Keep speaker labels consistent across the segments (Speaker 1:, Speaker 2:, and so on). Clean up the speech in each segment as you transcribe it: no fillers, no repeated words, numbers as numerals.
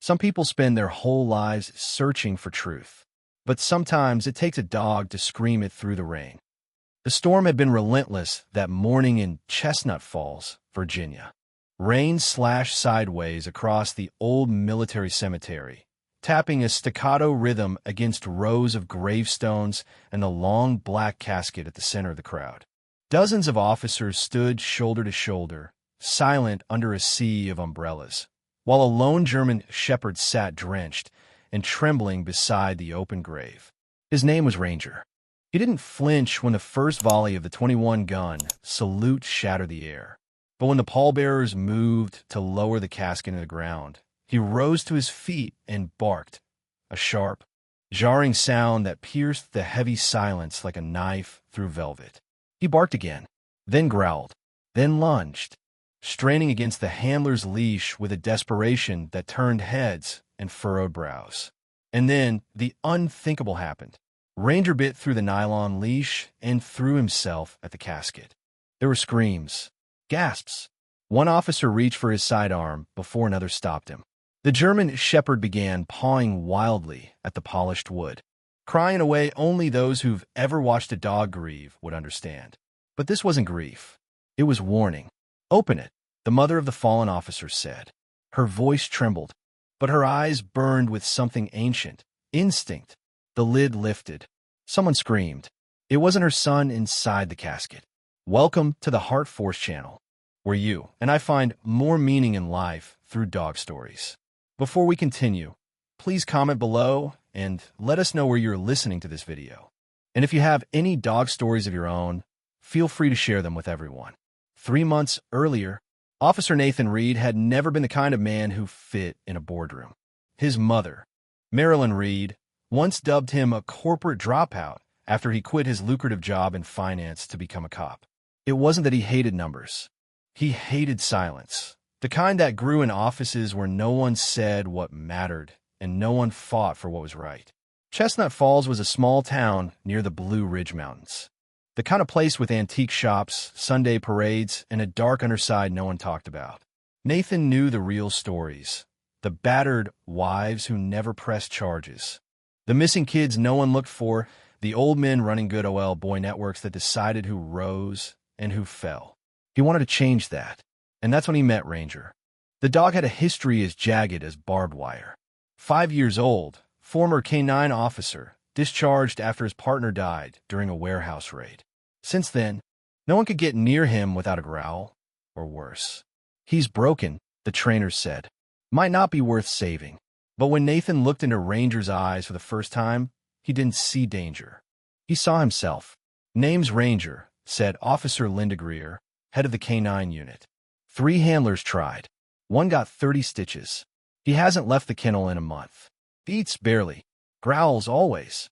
Speaker 1: Some people spend their whole lives searching for truth, but sometimes it takes a dog to scream it through the rain. The storm had been relentless that morning in Chestnut Falls, Virginia. Rain slashed sideways across the old military cemetery, tapping a staccato rhythm against rows of gravestones and the long black casket at the center of the crowd. Dozens of officers stood shoulder to shoulder, silent under a sea of umbrellas, while a lone German shepherd sat drenched and trembling beside the open grave. His name was Ranger. He didn't flinch when the first volley of the 21-gun salute shattered the air. But when the pallbearers moved to lower the casket into the ground, he rose to his feet and barked, a sharp, jarring sound that pierced the heavy silence like a knife through velvet. He barked again, then growled, then lunged, straining against the handler's leash with a desperation that turned heads and furrowed brows. And then the unthinkable happened. Ranger bit through the nylon leash and threw himself at the casket. There were screams, gasps. One officer reached for his sidearm before another stopped him. The German shepherd began pawing wildly at the polished wood, crying in a way only those who've ever watched a dog grieve would understand. But this wasn't grief. It was warning. "Open it," the mother of the fallen officer said. Her voice trembled, but her eyes burned with something ancient, instinct. The lid lifted. Someone screamed. It wasn't her son inside the casket. Welcome to the HeartForce channel, where you and I find more meaning in life through dog stories. Before we continue, please comment below and let us know where you're listening to this video. And if you have any dog stories of your own, feel free to share them with everyone. 3 months earlier, Officer Nathan Reed had never been the kind of man who fit in a boardroom. His mother, Marilyn Reed, once dubbed him a corporate dropout after he quit his lucrative job in finance to become a cop. It wasn't that he hated numbers. He hated silence, the kind that grew in offices where no one said what mattered and no one fought for what was right. Chestnut Falls was a small town near the Blue Ridge Mountains, the kind of place with antique shops, Sunday parades, and a dark underside no one talked about. Nathan knew the real stories, the battered wives who never pressed charges, the missing kids no one looked for, the old men running good OL boy networks that decided who rose and who fell. He wanted to change that, and that's when he met Ranger. The dog had a history as jagged as barbed wire. 5 years old, former K-9 officer, discharged after his partner died during a warehouse raid. Since then, no one could get near him without a growl, or worse. "He's broken," the trainer said. "Might not be worth saving." But when Nathan looked into Ranger's eyes for the first time, he didn't see danger. He saw himself. "Name's Ranger," said Officer Linda Greer, head of the K-9 unit. 3 handlers tried. One got 30 stitches. He hasn't left the kennel in a month. Eats barely. Growls always.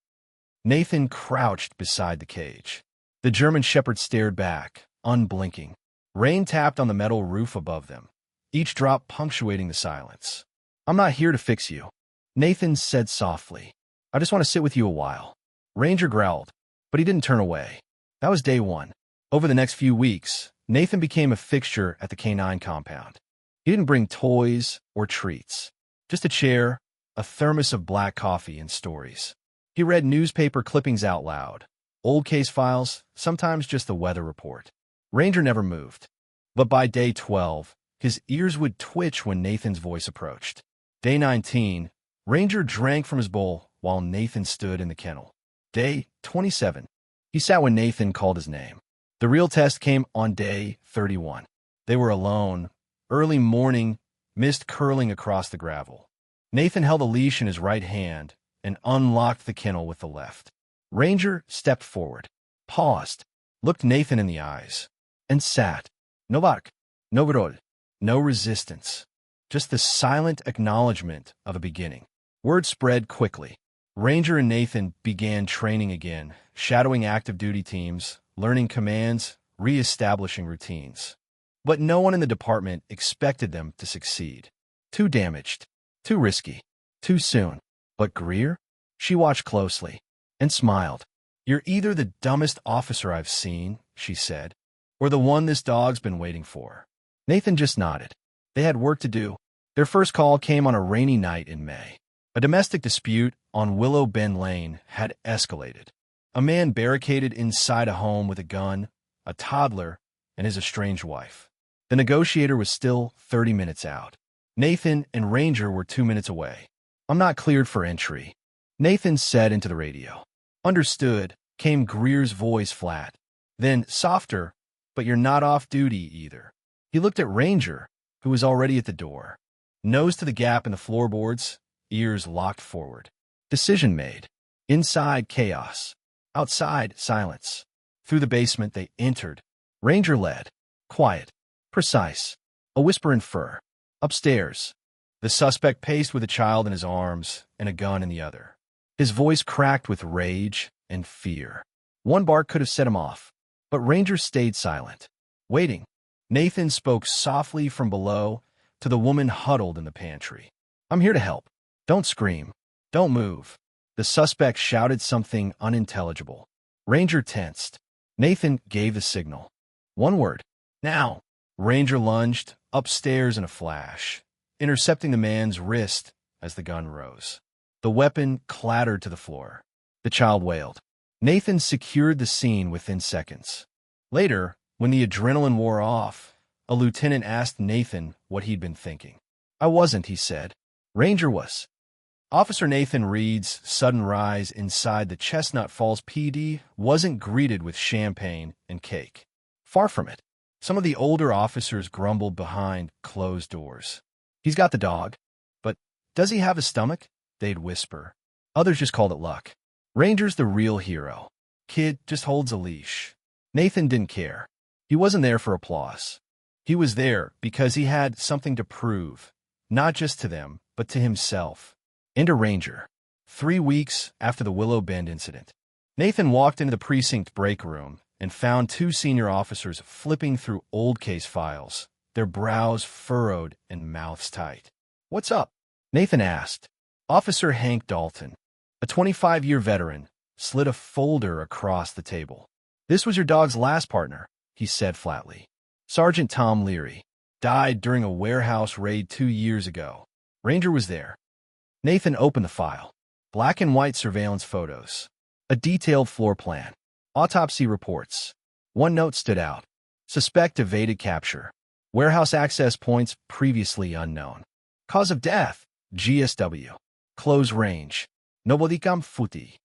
Speaker 1: Nathan crouched beside the cage. The German shepherd stared back, unblinking. Rain tapped on the metal roof above them, each drop punctuating the silence. "I'm not here to fix you," Nathan said softly. "I just want to sit with you a while." Ranger growled, but he didn't turn away. That was day 1. Over the next few weeks, Nathan became a fixture at the K-9 compound. He didn't bring toys or treats, just a chair, a thermos of black coffee, and stories. He read newspaper clippings out loud, old case files, sometimes just the weather report. Ranger never moved. But by day 12, his ears would twitch when Nathan's voice approached. Day 19, Ranger drank from his bowl while Nathan stood in the kennel. Day 27, he sat when Nathan called his name. The real test came on day 31. They were alone, early morning, mist curling across the gravel. Nathan held a leash in his right hand and unlocked the kennel with the left. Ranger stepped forward, paused, looked Nathan in the eyes, and sat. No bark, no growl, no resistance. Just the silent acknowledgement of a beginning. Word spread quickly. Ranger and Nathan began training again, shadowing active duty teams, learning commands, re-establishing routines. But no one in the department expected them to succeed. Too damaged, too risky, too soon. But Greer? She watched closely and smiled. "You're either the dumbest officer I've seen," she said, "or the one this dog's been waiting for." Nathan just nodded. They had work to do. Their first call came on a rainy night in May. A domestic dispute on Willow Bend Lane had escalated. A man barricaded inside a home with a gun, a toddler, and his estranged wife. The negotiator was still 30 minutes out. Nathan and Ranger were 2 minutes away. "I'm not cleared for entry," Nathan said into the radio. "Understood," came Greer's voice flat. Then softer, "But you're not off duty either." He looked at Ranger, who was already at the door. Nose to the gap in the floorboards, ears locked forward. Decision made. Inside, chaos. Outside, silence. Through the basement they entered. Ranger led. Quiet. Precise. A whisper in fur. Upstairs. The suspect paced with a child in his arms and a gun in the other. His voice cracked with rage and fear. One bark could have set him off, but Ranger stayed silent. Waiting. Nathan spoke softly from below to the woman huddled in the pantry. "I'm here to help. Don't scream. Don't move." The suspect shouted something unintelligible. Ranger tensed. Nathan gave the signal. One word. "Now." Ranger lunged upstairs in a flash, intercepting the man's wrist as the gun rose. The weapon clattered to the floor. The child wailed. Nathan secured the scene within seconds. Later, when the adrenaline wore off, a lieutenant asked Nathan what he'd been thinking. "I wasn't," he said. "Ranger was." Officer Nathan Reed's sudden rise inside the Chestnut Falls PD wasn't greeted with champagne and cake. Far from it. Some of the older officers grumbled behind closed doors. "He's got the dog, but does he have a stomach?" they'd whisper. Others just called it luck. "Ranger's the real hero. Kid just holds a leash." Nathan didn't care. He wasn't there for applause. He was there because he had something to prove, not just to them, but to himself. And to Ranger. 3 weeks after the Willow Bend incident, Nathan walked into the precinct break room and found 2 senior officers flipping through old case files, their brows furrowed and mouths tight. "What's up?" Nathan asked. Officer Hank Dalton, a 25-year veteran, slid a folder across the table. "This was your dog's last partner," he said flatly. "Sergeant Tom Leary. Died during a warehouse raid 2 years ago. Ranger was there." Nathan opened the file. Black and white surveillance photos. A detailed floor plan. Autopsy reports. One note stood out. Suspect evaded capture. Warehouse access points previously unknown. Cause of death, GSW. Close range. Nobodikam futi.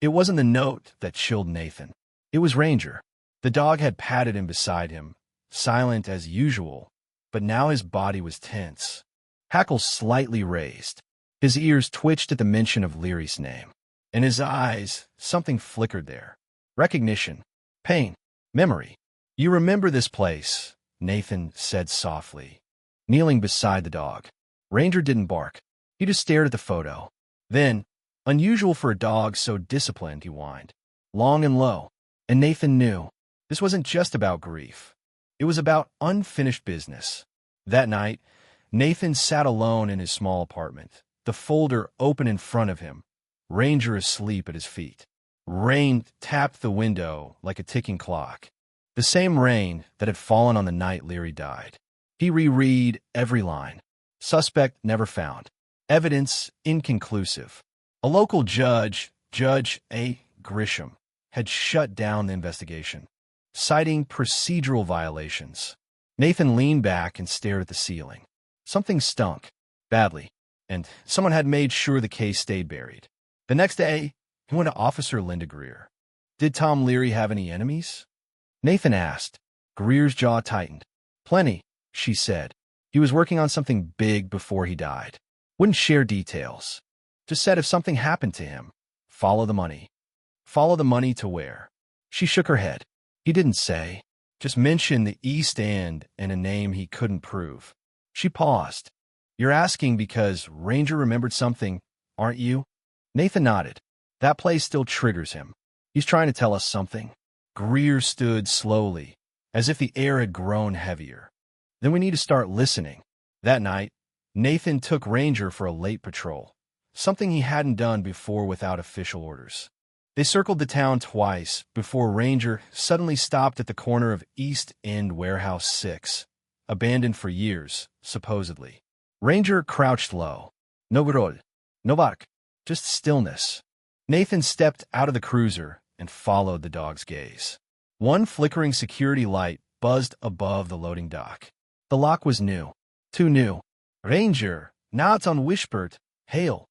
Speaker 1: It wasn't the note that chilled Nathan. It was Ranger. The dog had patted him beside him, silent as usual, but now his body was tense. Hackles slightly raised. His ears twitched at the mention of Leary's name. In his eyes, something flickered there. Recognition. Pain. Memory. "You remember this place," Nathan said softly, kneeling beside the dog. Ranger didn't bark. He just stared at the photo. Then, unusual for a dog so disciplined, he whined. Long and low. And Nathan knew. This wasn't just about grief. It was about unfinished business. That night, Nathan sat alone in his small apartment, the folder open in front of him, Ranger asleep at his feet. Rain tapped the window like a ticking clock. The same rain that had fallen on the night Leary died. He reread every line. Suspect never found. Evidence inconclusive. A local judge, Judge A. Grisham, had shut down the investigation, citing procedural violations. Nathan leaned back and stared at the ceiling. Something stunk, badly, and someone had made sure the case stayed buried. The next day, he went to Officer Linda Greer. Did Tom Leary have any enemies? Nathan asked. Greer's jaw tightened. Plenty, she said. He was working on something big before he died. Wouldn't share details. Just said if something happened to him, follow the money. Follow the money to where? She shook her head. He didn't say. Just mentioned the East End and a name he couldn't prove. She paused. You're asking because Ranger remembered something, aren't you? Nathan nodded. That place still triggers him. He's trying to tell us something. Greer stood slowly, as if the air had grown heavier. Then we need to start listening. That night, Nathan took Ranger for a late patrol, something he hadn't done before without official orders. They circled the town twice before Ranger suddenly stopped at the corner of East End Warehouse 6, abandoned for years, supposedly. Ranger crouched low. No rod, no bark, just stillness. Nathan stepped out of the cruiser and followed the dog's gaze. One flickering security light buzzed above the loading dock. The lock was new. Too new. Ranger, now it's unwhispered. Hail.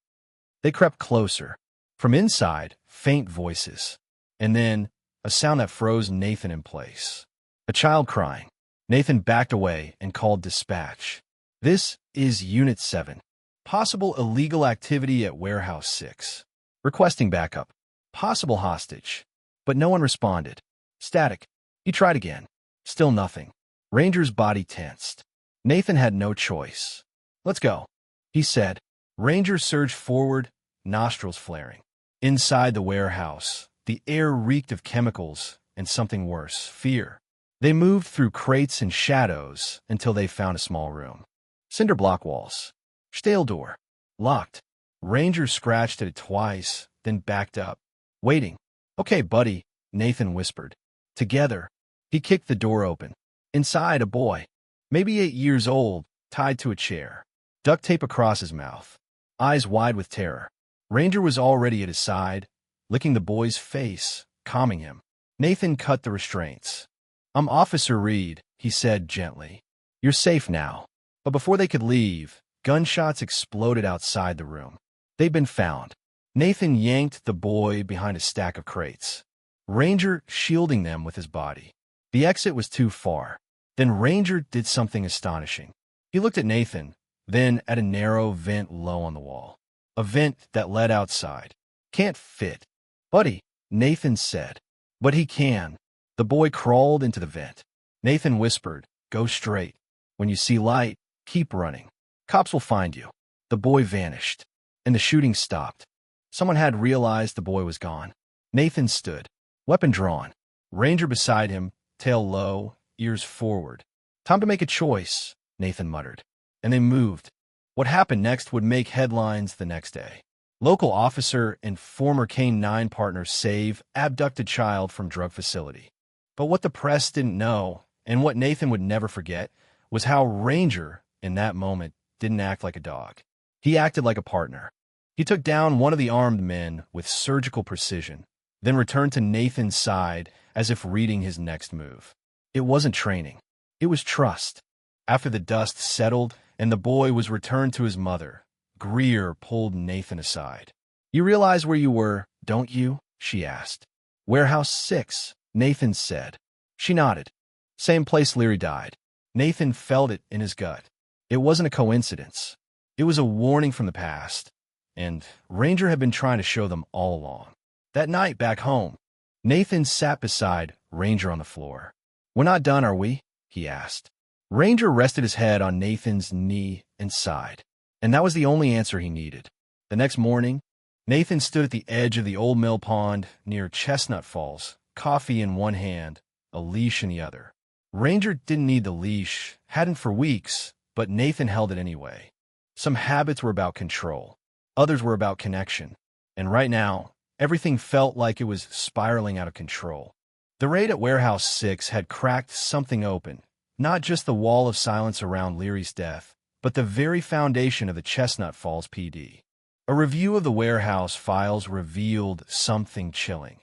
Speaker 1: They crept closer. From inside, faint voices. And then, a sound that froze Nathan in place. A child crying. Nathan backed away and called dispatch. This is Unit 7. Possible illegal activity at Warehouse 6. Requesting backup. Possible hostage. But no one responded. Static. He tried again. Still nothing. Ranger's body tensed. Nathan had no choice. Let's go, he said. Ranger surged forward, nostrils flaring. Inside the warehouse, the air reeked of chemicals and something worse, fear. They moved through crates and shadows until they found a small room. Cinder block walls. Stale door. Locked. Ranger scratched at it twice, then backed up. Waiting. Okay, buddy, Nathan whispered. Together. He kicked the door open. Inside, a boy. Maybe 8 years old, tied to a chair. Duct tape across his mouth. Eyes wide with terror. Ranger was already at his side, licking the boy's face, calming him. Nathan cut the restraints. I'm Officer Reed, he said gently. You're safe now. But before they could leave, gunshots exploded outside the room. They'd been found. Nathan yanked the boy behind a stack of crates. Ranger shielding them with his body. The exit was too far. Then Ranger did something astonishing. He looked at Nathan, then at a narrow vent low on the wall. A vent that led outside. Can't fit. Buddy, Nathan said. But he can. The boy crawled into the vent. Nathan whispered, go straight. When you see light, keep running. Cops will find you. The boy vanished. And the shooting stopped. Someone had realized the boy was gone. Nathan stood, weapon drawn. Ranger beside him, tail low, ears forward. Time to make a choice, Nathan muttered. And they moved. What happened next would make headlines the next day. Local officer and former K-9 partner save abducted child from drug facility. But what the press didn't know, and what Nathan would never forget, was how Ranger, in that moment, didn't act like a dog. He acted like a partner. He took down one of the armed men with surgical precision, then returned to Nathan's side as if reading his next move. It wasn't training. It was trust. After the dust settled and the boy was returned to his mother, Greer pulled Nathan aside. You realize where you were, don't you? She asked. Warehouse 6, Nathan said. She nodded. Same place Leary died. Nathan felt it in his gut. It wasn't a coincidence. It was a warning from the past. And Ranger had been trying to show them all along. That night back home, Nathan sat beside Ranger on the floor. We're not done, are we? He asked. Ranger rested his head on Nathan's knee and sighed. And that was the only answer he needed. The next morning, Nathan stood at the edge of the old mill pond near Chestnut Falls, coffee in one hand, a leash in the other. Ranger didn't need the leash, hadn't for weeks, but Nathan held it anyway. Some habits were about control. Others were about connection. And right now, everything felt like it was spiraling out of control. The raid at Warehouse 6 had cracked something open, not just the wall of silence around Leary's death, but the very foundation of the Chestnut Falls PD. A review of the warehouse files revealed something chilling.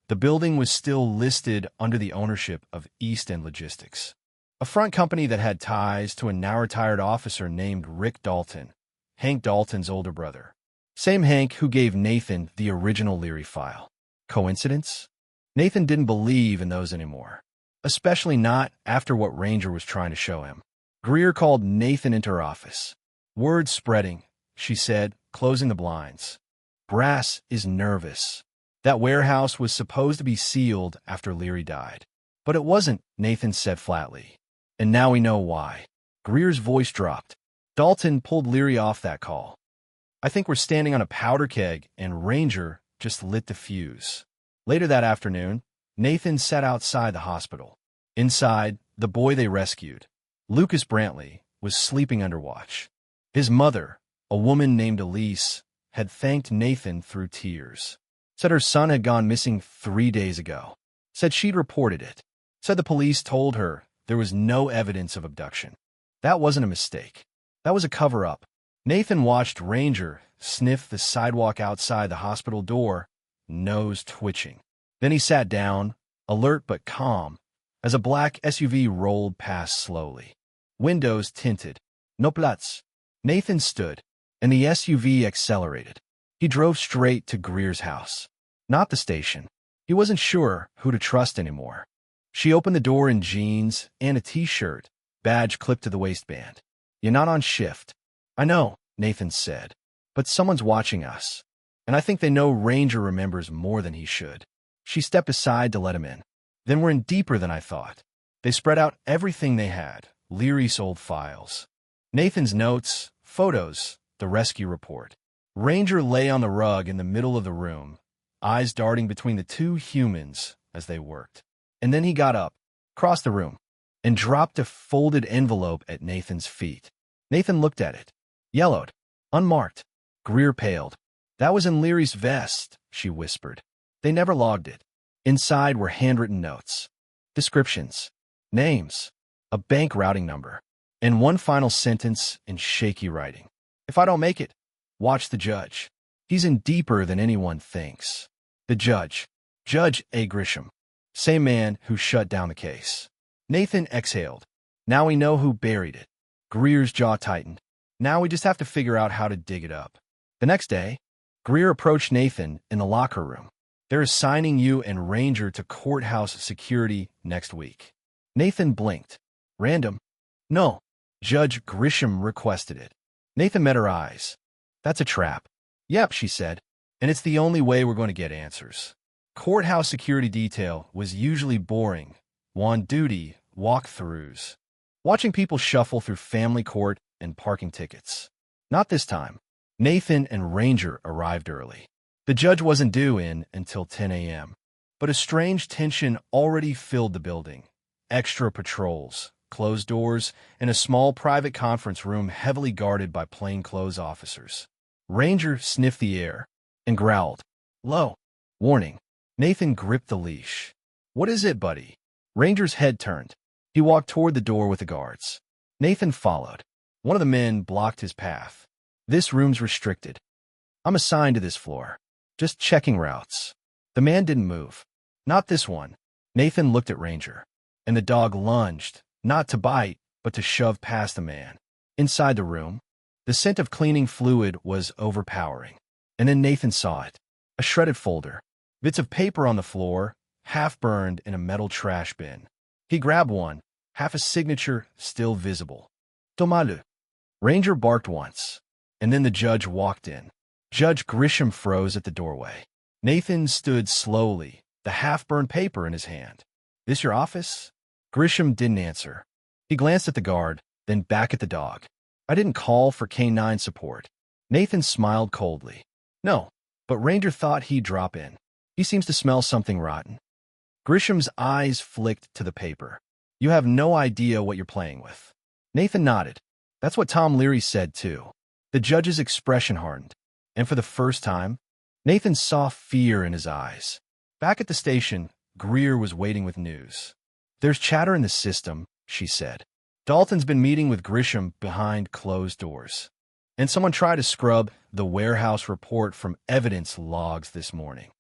Speaker 1: The building was still listed under the ownership of East End Logistics, a front company that had ties to a now-retired officer named Rick Dalton, Hank Dalton's older brother. Same Hank who gave Nathan the original Leary file. Coincidence? Nathan didn't believe in those anymore, especially not after what Ranger was trying to show him. Greer called Nathan into her office. Word spreading, she said, closing the blinds. Brass is nervous. That warehouse was supposed to be sealed after Leary died. But it wasn't, Nathan said flatly. And now we know why. Greer's voice dropped. Dalton pulled Leary off that call. I think we're standing on a powder keg, and Ranger just lit the fuse. Later that afternoon, Nathan sat outside the hospital. Inside, the boy they rescued, Lucas Brantley, was sleeping under watch. His mother, a woman named Elise, had thanked Nathan through tears. Said her son had gone missing 3 days ago. Said she'd reported it. Said the police told her there was no evidence of abduction. That wasn't a mistake. That was a cover-up. Nathan watched Ranger sniff the sidewalk outside the hospital door, nose twitching. Then he sat down, alert but calm, as a black SUV rolled past slowly. Windows tinted. No plats. Nathan stood, and the SUV accelerated. He drove straight to Greer's house. Not the station. He wasn't sure who to trust anymore. She opened the door in jeans and a t-shirt, badge clipped to the waistband. "You're not on shift." "I know," Nathan said, "but someone's watching us. And I think they know Ranger remembers more than he should." She stepped aside to let him in. "Then we're in deeper than I thought." They spread out everything they had, Leary's old files. Nathan's notes, photos, the rescue report. Ranger lay on the rug in the middle of the room, eyes darting between the two humans as they worked. And then he got up, crossed the room, and dropped a folded envelope at Nathan's feet. Nathan looked at it. Yellowed. Unmarked. Greer paled. "That was in Leary's vest," she whispered. "They never logged it." Inside were handwritten notes. Descriptions. Names. A bank routing number. And one final sentence in shaky writing. "If I don't make it, watch the judge. He's in deeper than anyone thinks." The judge. Judge A. Grisham. Same man who shut down the case. Nathan exhaled. Now we know who buried it. Greer's jaw tightened. Now we just have to figure out how to dig it up. The next day, Greer approached Nathan in the locker room. "They're assigning you and Ranger to courthouse security next week." Nathan blinked. "Random?" "No. Judge Grisham requested it." Nathan met her eyes. "That's a trap." "Yep," she said. "And it's the only way we're going to get answers." Courthouse security detail was usually boring. On duty, walkthroughs. Watching people shuffle through family court and parking tickets. Not this time. Nathan and Ranger arrived early. The judge wasn't due in until 10 a.m. But a strange tension already filled the building. Extra patrols, closed doors, and a small private conference room heavily guarded by plainclothes officers. Ranger sniffed the air and growled. "Low. Warning." Nathan gripped the leash. "What is it, buddy?" Ranger's head turned. He walked toward the door with the guards. Nathan followed. One of the men blocked his path. "This room's restricted. I'm assigned to this floor. Just checking routes." The man didn't move. "Not this one." Nathan looked at Ranger. And the dog lunged, not to bite, but to shove past the man. Inside the room, the scent of cleaning fluid was overpowering. And then Nathan saw it. A shredded folder. Bits of paper on the floor, half burned in a metal trash bin. He grabbed one, half a signature still visible. "Tomalu." Ranger barked once, and then the judge walked in. Judge Grisham froze at the doorway. Nathan stood slowly, the half-burned paper in his hand. "This your office?" Grisham didn't answer. He glanced at the guard, then back at the dog. "I didn't call for canine support." Nathan smiled coldly. "No, but Ranger thought he'd drop in. He seems to smell something rotten." Grisham's eyes flicked to the paper. "You have no idea what you're playing with." Nathan nodded. "That's what Tom Leary said, too." The judge's expression hardened. And for the first time, Nathan saw fear in his eyes. Back at the station, Greer was waiting with news. "There's chatter in the system," she said. "Dalton's been meeting with Grisham behind closed doors. And someone tried to scrub the warehouse report from evidence logs this morning."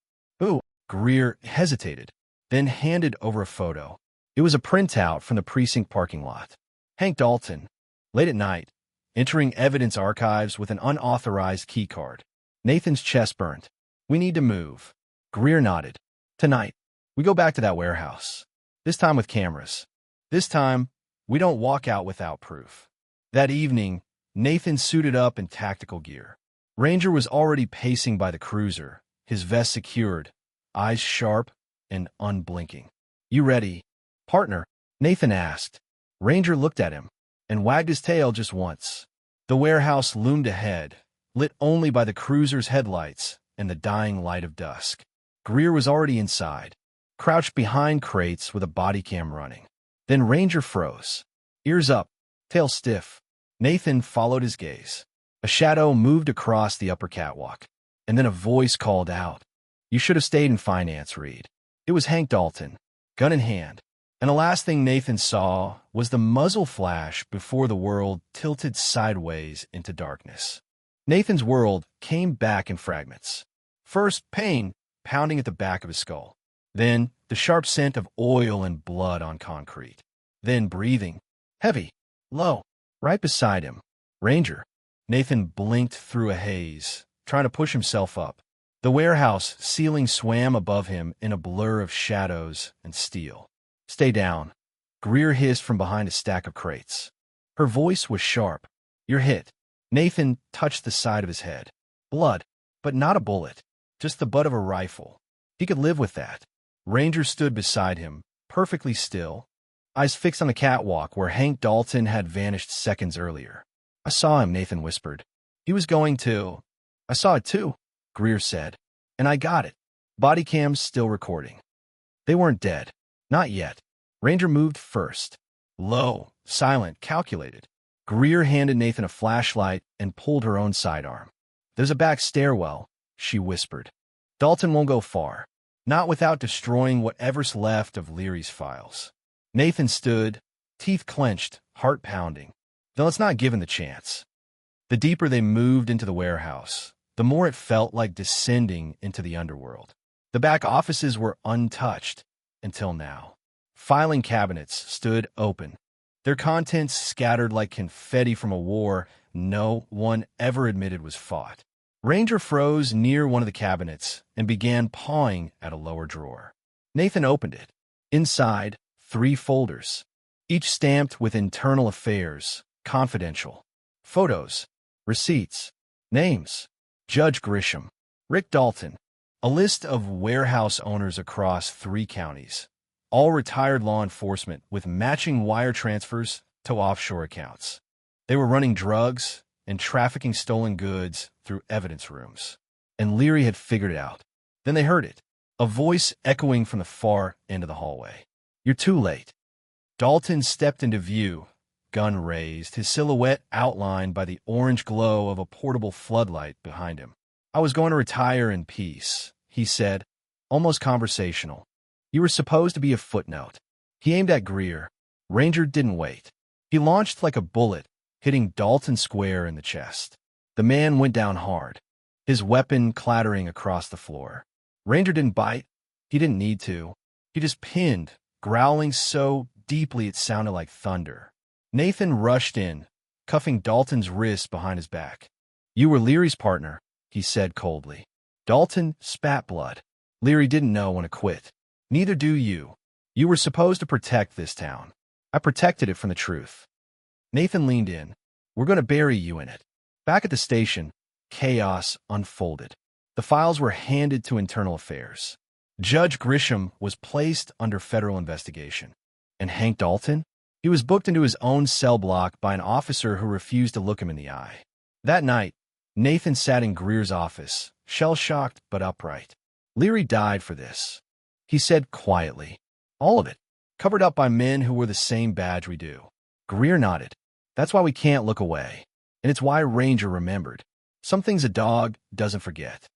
Speaker 1: "Ooh." Greer hesitated, then handed over a photo. It was a printout from the precinct parking lot. Hank Dalton, late at night, entering evidence archives with an unauthorized keycard. Nathan's chest burnt. "We need to move." Greer nodded. "Tonight, we go back to that warehouse. This time with cameras. This time, we don't walk out without proof." That evening, Nathan suited up in tactical gear. Ranger was already pacing by the cruiser, his vest secured, eyes sharp and unblinking. "You ready, partner?" Nathan asked. Ranger looked at him and wagged his tail just once. The warehouse loomed ahead, lit only by the cruiser's headlights and the dying light of dusk. Greer was already inside, crouched behind crates with a body cam running. Then Ranger froze. Ears up, tail stiff. Nathan followed his gaze. A shadow moved across the upper catwalk, and then a voice called out, "You should have stayed in finance, Reed." It was Hank Dalton, gun in hand. And the last thing Nathan saw was the muzzle flash before the world tilted sideways into darkness. Nathan's world came back in fragments. First, pain pounding at the back of his skull. Then, the sharp scent of oil and blood on concrete. Then, breathing, heavy, low, right beside him. Ranger. Nathan blinked through a haze, trying to push himself up. The warehouse ceiling swam above him in a blur of shadows and steel. Stay down. Greer hissed from behind a stack of crates. Her voice was sharp. You're hit. Nathan touched the side of his head. Blood, but not a bullet, just the butt of a rifle. He could live with that. Ranger stood beside him, perfectly still, eyes fixed on the catwalk where Hank Dalton had vanished seconds earlier. I saw him, Nathan whispered. He was going to. I saw it too, Greer said. And I got it. Body cams still recording. They weren't dead. Not yet. Ranger moved first. Low, silent, calculated. Greer handed Nathan a flashlight and pulled her own sidearm. There's a back stairwell, she whispered. Dalton won't go far. Not without destroying whatever's left of Leary's files. Nathan stood, teeth clenched, heart pounding. Then let's not give him the chance. The deeper they moved into the warehouse, the more it felt like descending into the underworld. The back offices were untouched, until now. Filing cabinets stood open, their contents scattered like confetti from a war no one ever admitted was fought. Ranger froze near one of the cabinets and began pawing at a lower drawer. Nathan opened it. Inside, 3 folders, each stamped with internal affairs, confidential. Photos, receipts, names. Judge Grisham, Rick Dalton, a list of warehouse owners across 3 counties, all retired law enforcement with matching wire transfers to offshore accounts. They were running drugs and trafficking stolen goods through evidence rooms. And Leary had figured it out. Then they heard it, a voice echoing from the far end of the hallway. You're too late. Dalton stepped into view, gun raised, his silhouette outlined by the orange glow of a portable floodlight behind him. I was going to retire in peace, he said, almost conversational. You were supposed to be a footnote. He aimed at Greer. Ranger didn't wait. He launched like a bullet, hitting Dalton square in the chest. The man went down hard, his weapon clattering across the floor. Ranger didn't bite. He didn't need to. He just pinned, growling so deeply it sounded like thunder. Nathan rushed in, cuffing Dalton's wrist behind his back. You were Leary's partner, he said coldly. Dalton spat blood. Leary didn't know when to quit. Neither do you. You were supposed to protect this town. I protected it from the truth. Nathan leaned in. We're going to bury you in it. Back at the station, chaos unfolded. The files were handed to Internal Affairs. Judge Grisham was placed under federal investigation. And Hank Dalton? He was booked into his own cell block by an officer who refused to look him in the eye. That night, Nathan sat in Greer's office, shell-shocked but upright. Leary died for this, he said quietly. All of it, covered up by men who wore the same badge we do. Greer nodded. That's why we can't look away. And it's why Ranger remembered. Some things a dog doesn't forget.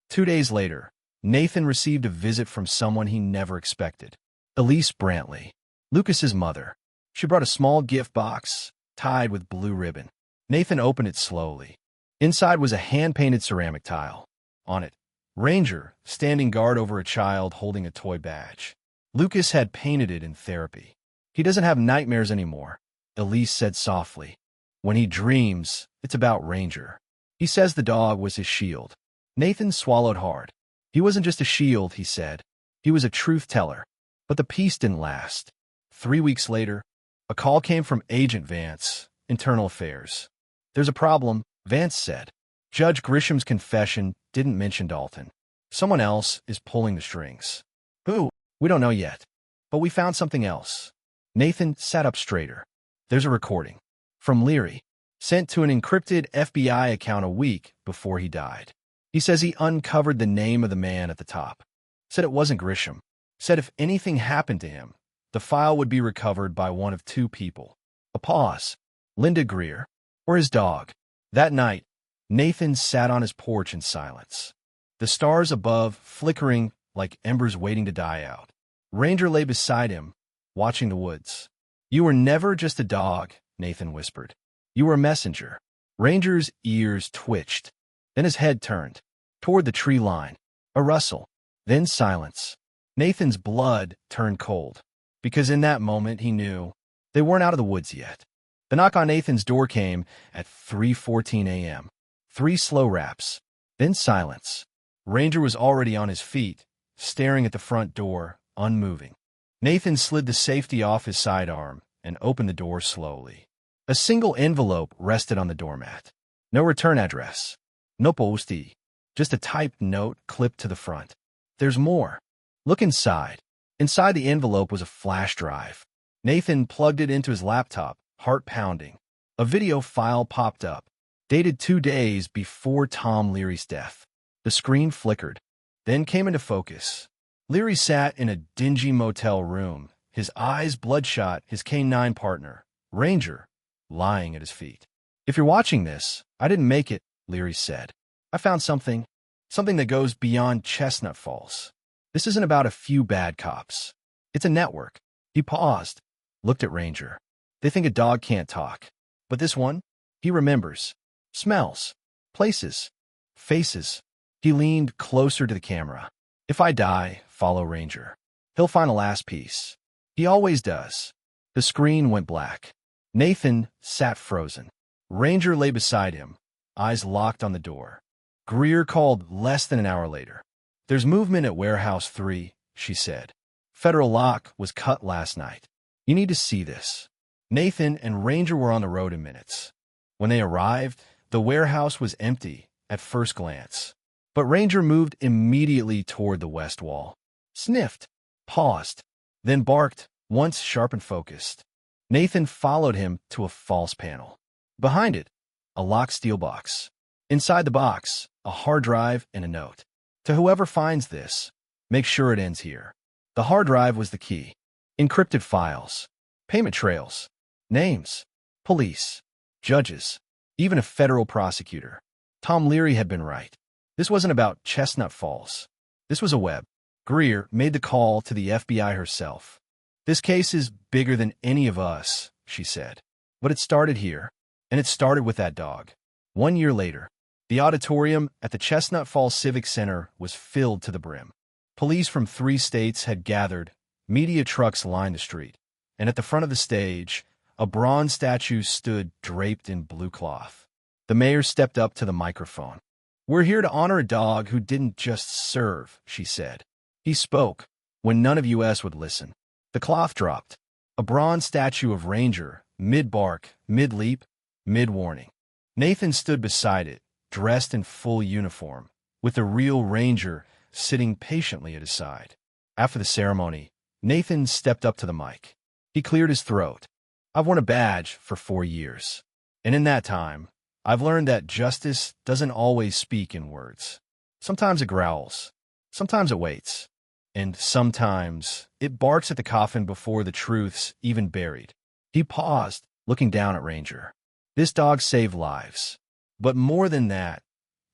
Speaker 1: 2 days later, Nathan received a visit from someone he never expected. Elise Brantley, Lucas's mother. She brought a small gift box, tied with blue ribbon. Nathan opened it slowly. Inside was a hand-painted ceramic tile. On it, Ranger, standing guard over a child holding a toy badge. Lucas had painted it in therapy. He doesn't have nightmares anymore, Elise said softly. When he dreams, it's about Ranger. He says the dog was his shield. Nathan swallowed hard. He wasn't just a shield, he said. He was a truth-teller. But the peace didn't last. 3 weeks later, a call came from Agent Vance, Internal Affairs. There's a problem, Vance said. Judge Grisham's confession didn't mention Dalton. Someone else is pulling the strings. Who? We don't know yet. But we found something else. Nathan sat up straighter. There's a recording. From Leary. Sent to an encrypted FBI account a week before he died. He says he uncovered the name of the man at the top. Said it wasn't Grisham. Said if anything happened to him, the file would be recovered by one of 2 people. A pause. Linda Greer, or his dog. That night, Nathan sat on his porch in silence. The stars above flickering like embers waiting to die out. Ranger lay beside him, watching the woods. You were never just a dog, Nathan whispered. You were a messenger. Ranger's ears twitched. Then his head turned toward the tree line. A rustle. Then silence. Nathan's blood turned cold, because in that moment he knew they weren't out of the woods yet. The knock on Nathan's door came at 3:14 a.m. 3 slow raps. Then silence. Ranger was already on his feet, staring at the front door, unmoving. Nathan slid the safety off his sidearm and opened the door slowly. A single envelope rested on the doormat. No return address. No postie. Just a typed note clipped to the front. There's more. Look inside. Inside the envelope was a flash drive. Nathan plugged it into his laptop, heart pounding. A video file popped up, dated 2 days before Tom Leary's death. The screen flickered, then came into focus. Leary sat in a dingy motel room, his eyes bloodshot, his K-9 partner, Ranger, lying at his feet. If you're watching this, I didn't make it, Leary said. I found something that goes beyond Chestnut Falls. This isn't about a few bad cops. It's a network. He paused, looked at Ranger. They think a dog can't talk. But this one, he remembers. Smells. Places. Faces. He leaned closer to the camera. If I die, follow Ranger. He'll find a last piece. He always does. The screen went black. Nathan sat frozen. Ranger lay beside him, eyes locked on the door. Greer called less than an hour later. There's movement at Warehouse 3, she said. Federal lock was cut last night. You need to see this. Nathan and Ranger were on the road in minutes. When they arrived, the warehouse was empty at first glance. But Ranger moved immediately toward the west wall. Sniffed, paused, then barked, once sharp and focused. Nathan followed him to a false panel. Behind it, a locked steel box. Inside the box, a hard drive and a note. To whoever finds this, make sure it ends here. The hard drive was the key. Encrypted files, payment trails, names, police, judges, even a federal prosecutor. Tom Leary had been right. This wasn't about Chestnut Falls. This was a web. Greer made the call to the FBI herself. This case is bigger than any of us, she said. But it started here, and it started with that dog. 1 year later, the auditorium at the Chestnut Falls Civic Center was filled to the brim. Police from 3 states had gathered, media trucks lined the street, and at the front of the stage, a bronze statue stood draped in blue cloth. The mayor stepped up to the microphone. We're here to honor a dog who didn't just serve, she said. He spoke when none of us would listen. The cloth dropped. A bronze statue of Ranger, mid-bark, mid-leap, mid-warning. Nathan stood beside it, dressed in full uniform, with the real Ranger sitting patiently at his side. After the ceremony, Nathan stepped up to the mic. He cleared his throat. I've worn a badge for 4 years. And in that time, I've learned that justice doesn't always speak in words. Sometimes it growls. Sometimes it waits. And sometimes it barks at the coffin before the truth's even buried. He paused, looking down at Ranger. This dog saved lives. But more than that,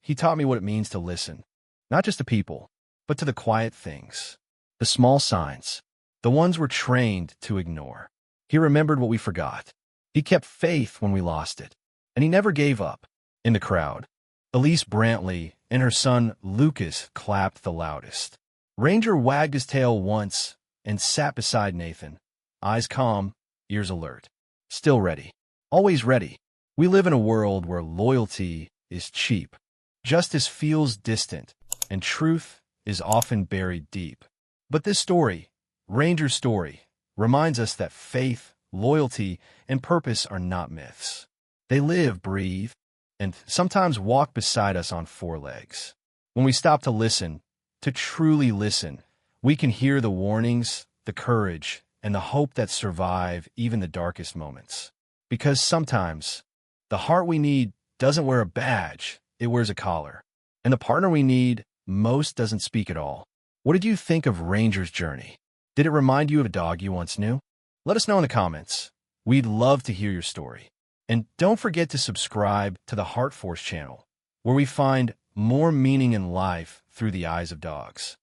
Speaker 1: he taught me what it means to listen. Not just to people, but to the quiet things. The small signs. The ones we're trained to ignore. He remembered what we forgot. He kept faith when we lost it. And he never gave up. In the crowd, Elise Brantley and her son Lucas clapped the loudest. Ranger wagged his tail once and sat beside Nathan, eyes calm, ears alert. Still ready. Always ready. We live in a world where loyalty is cheap. Justice feels distant, and truth is often buried deep. But this story, Ranger's story, reminds us that faith, loyalty, and purpose are not myths. They live, breathe, and sometimes walk beside us on 4 legs. When we stop to listen, to truly listen, we can hear the warnings, the courage, and the hope that survive even the darkest moments. Because sometimes, the heart we need doesn't wear a badge, it wears a collar. And the partner we need most doesn't speak at all. What did you think of Ranger's journey? Did it remind you of a dog you once knew? Let us know in the comments. We'd love to hear your story. And don't forget to subscribe to the HeartForce channel, where we find more meaning in life through the eyes of dogs.